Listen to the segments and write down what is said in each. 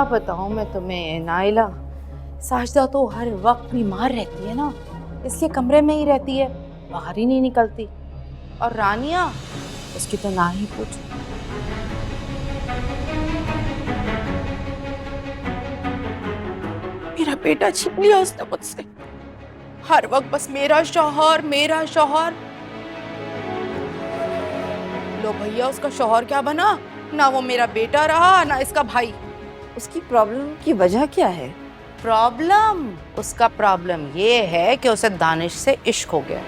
क्या बताऊं मैं तुम्हें नाइला, साजिदा तो हर वक्त बीमार रहती है ना, इसलिए कमरे में ही रहती है, बाहर ही नहीं निकलती। और रानिया, उसकी तो ना ही पूछ। मेरा बेटा छीन लिया उसने मुझसे, हर वक्त बस मेरा शौहर मेरा शौहर। लो भैया, उसका शौहर क्या बना, ना वो मेरा बेटा रहा ना इसका भाई। उसकी प्रॉब्लम की वजह क्या है? प्रॉब्लम, उसका प्रॉब्लम ये है कि उसे दानिश से इश्क हो गया।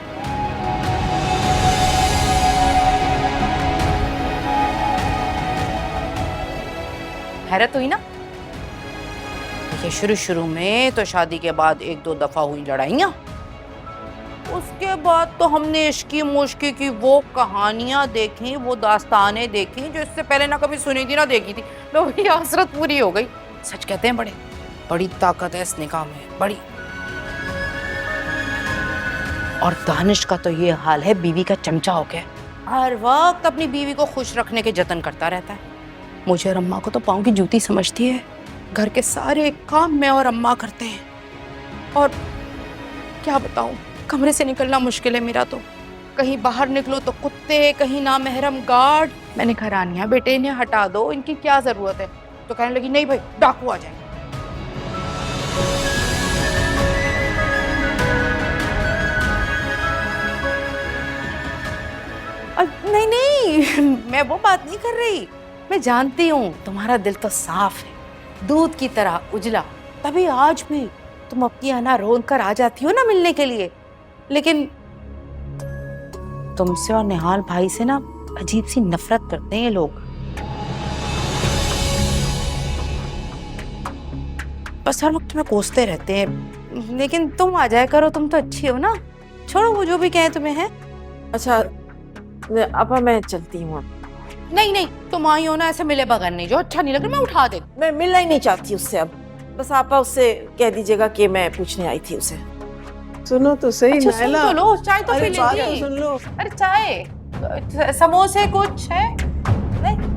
हैरत हुई ना? ये शुरू में तो शादी के बाद एक दो दफा हुई लड़ाइयां, उसके बाद तो हमने इश्की मुश्की की वो कहानियां देखी, वो दास्तानें देखी जो इससे पहले ना कभी सुनी थी ना देखी थी। लो भैया, हसरत पूरी हो गई। सच कहते हैं बड़ी ताकत है इस निकाह में, बड़ी। और दानिश का तो ये हाल है, बीवी का चमचा हो गया, हर वक्त अपनी बीवी को खुश रखने के जतन करता रहता है। मुझे और अम्मा को तो पाँव की जूती समझती है, घर के सारे काम मैं और अम्मा करते हैं। और क्या बताऊं, कमरे से निकलना मुश्किल है मेरा तो, कहीं बाहर निकलो तो कुत्ते, कहीं नामहरम गार्ड। मैंने कहा रानिया बेटे इन्हें हटा दो, इनकी क्या जरूरत है, तो कहने लगी नहीं भाई डाकू आ जाए। नहीं नहीं, मैं वो बात नहीं कर रही, मैं जानती हूँ तुम्हारा दिल तो साफ है, दूध की तरह उजला, तभी आज भी तुम अपनी आना रोंद कर आ जाती हो ना मिलने के लिए। लेकिन तुमसे और निहाल भाई से ना अजीब सी नफरत करते हैं ये लोग। बस हर वक्त तुम्हें कोसते रहते हैं, लेकिन तुम आ जाया करो, तुम तो अच्छी हो ना, छोड़ो वो जो भी कहे तुम्हें है। अच्छा अपा, मैं चलती हूँ अब। नहीं नहीं, तुम आई हो ना, ऐसे मिले बगैर नहीं जो अच्छा नहीं लग रहा, मैं उठा दे। मैं मिलना ही नहीं चाहती उससे अब, बस आपा उससे कह दीजिएगा कि मैं पूछने आई थी उसे। सुनो तो सही अच्छा, नायला। सुन तो लो, चाय तो पी बात लेती। तो सुन लो। अरे चाय, समोसे कुछ है? नहीं?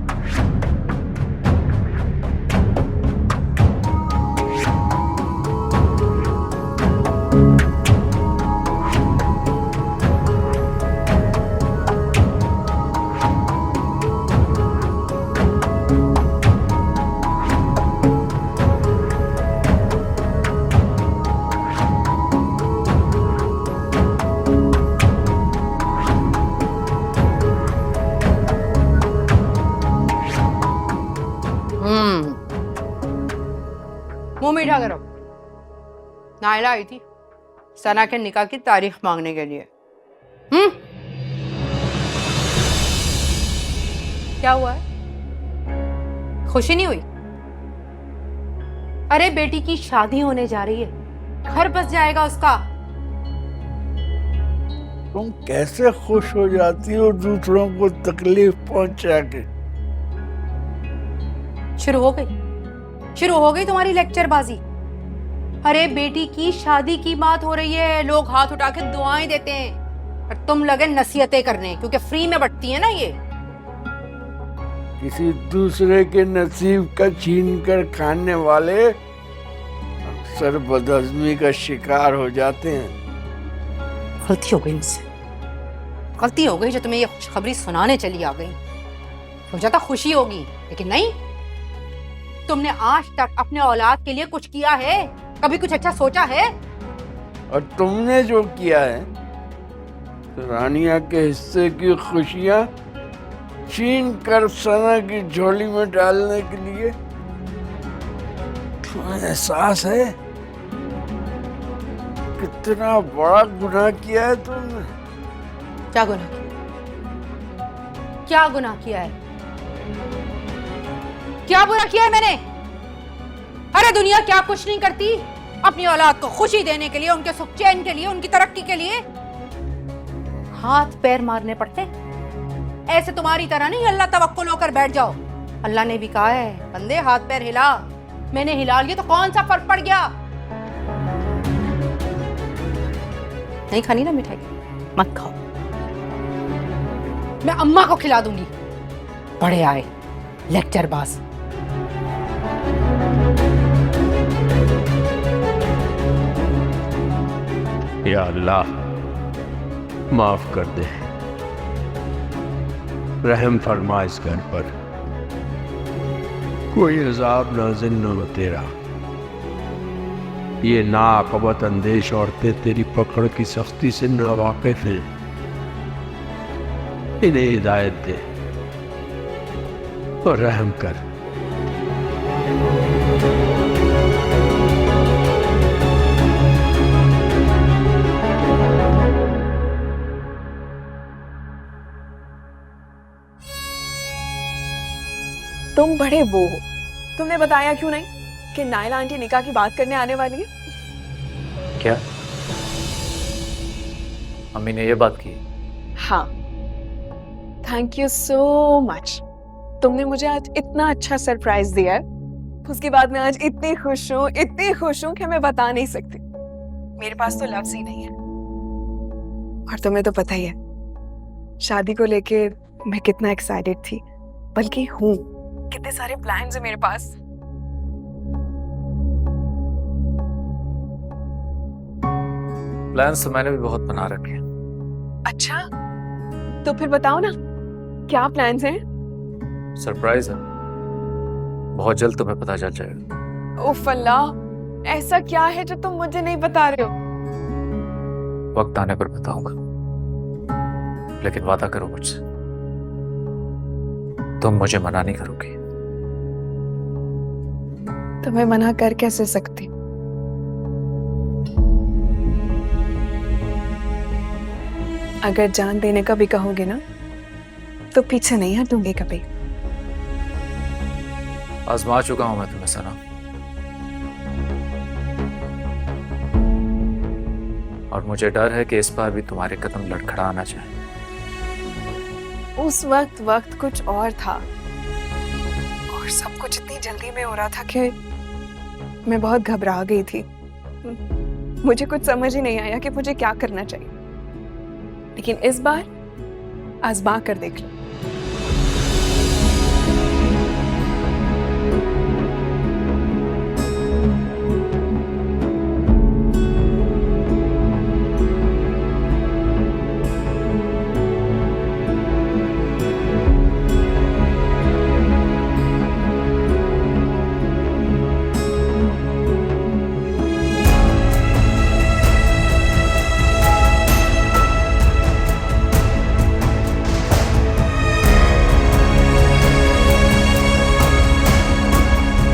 मुंह मीठा करो। नायला आई थी सना के निकाह की तारीख मांगने के लिए। क्या हुआ है, खुशी नहीं हुई? अरे बेटी की शादी होने जा रही है, घर बस जाएगा उसका। तुम कैसे खुश हो जाती हो दूसरों को तकलीफ पहुंचा के? शुरू हो गई तुम्हारी लेक्चरबाजी। अरे बेटी की शादी की बात हो रही है, लोग हाथ उठा के दुआएं देते हैं और तुम लगे नसीहतें करने, क्योंकि फ्री में बंटती है ना ये। किसी दूसरे के नसीब का छीन कर खाने वाले अक्सर बदहजमी का शिकार हो जाते हैं। गलती हो गई मुझसे, गलती हो गई जो तुम्हें ये खुशखबरी सुनाने चली आ गई। सोचा था खुशी होगी, लेकिन नहीं। तुमने आज तक अपने औलाद के लिए कुछ किया है? कभी कुछ अच्छा सोचा है? और तुमने जो किया है, तो रानिया के हिस्से की खुशियां छीन कर सना की झोली में डालने के लिए तुम्हें एहसास है कितना बड़ा गुनाह किया है तुमने? क्या गुनाह किया? क्या गुनाह किया है? क्या बुरा किया है मैंने? अरे दुनिया क्या कुछ नहीं करती अपनी औलाद को खुशी देने के लिए, उनके सुख चैन के लिए, उनकी तरक्की के लिए हाथ पैर मारने पड़ते। ऐसे तुम्हारी तरह नहीं अल्लाह तवक्कुल होकर बैठ जाओ। अल्लाह ने भी कहा है बंदे हाथ पैर हिला, मैंने हिला लिया तो कौन सा फर्क पड़ गया? नहीं खानी ना मिठाई, मत खाओ, मैं अम्मा को खिला दूंगी। बड़े आए लेक्चरबाज। या अल्लाह माफ कर दे, रहम फरमा इस घर पर, कोई अजाब नाज़िल न हो तेरा। ये नाक़बत अंदेश औरतें तेरी पकड़ की सख्ती से नावाकिफ हैं, इन्हें हिदायत दे और रहम कर। तुम बड़े वो हो, तुमने बताया क्यों नहीं कि नायला आंटी निकाह की बात करने आने वाली है? क्या अम्मी ने ये बात की? हाँ, थैंक यू सो मच। तुमने मुझे आज इतना अच्छा सरप्राइज दिया है, उसके बाद मैं आज इतनी खुश हूँ कि मैं बता नहीं सकती। मेरे पास तो लफ्ज ही नहीं है। और तुम्हें तो पता ही है शादी को लेके मैं कितना एक्साइटेड थी, बल्कि हूँ। कितने सारे प्लान्स हैं मेरे पास। प्लान्स तो मैंने भी बहुत बना रखे हैं। अच्छा, तो फिर बताओ ना, क्या प्लान्स हैं? सरप्राइज है, बहुत जल्द तुम्हें पता चल जाएगा। उफ अल्लाह, ऐसा क्या है जो तुम मुझे नहीं बता रहे हो? वक्त आने पर बताऊंगा, लेकिन वादा करो मुझसे, तुम मुझे मना नहीं करोगी। तुम्हें मना कर कैसे सकती? अगर जान देने का भी कहोगे ना, तो पीछे नहीं हटूंगी कभी। आजमा चुका हूं मैं तुम्हें सना, और मुझे डर है कि इस बार भी तुम्हारे कदम लड़खड़ाना चाहे। उस वक्त कुछ और था, और सब कुछ इतनी जल्दी में हो रहा था कि मैं बहुत घबरा गई थी। मुझे कुछ समझ ही नहीं आया कि मुझे क्या करना चाहिए। लेकिन इस बार आजमा कर देख लो।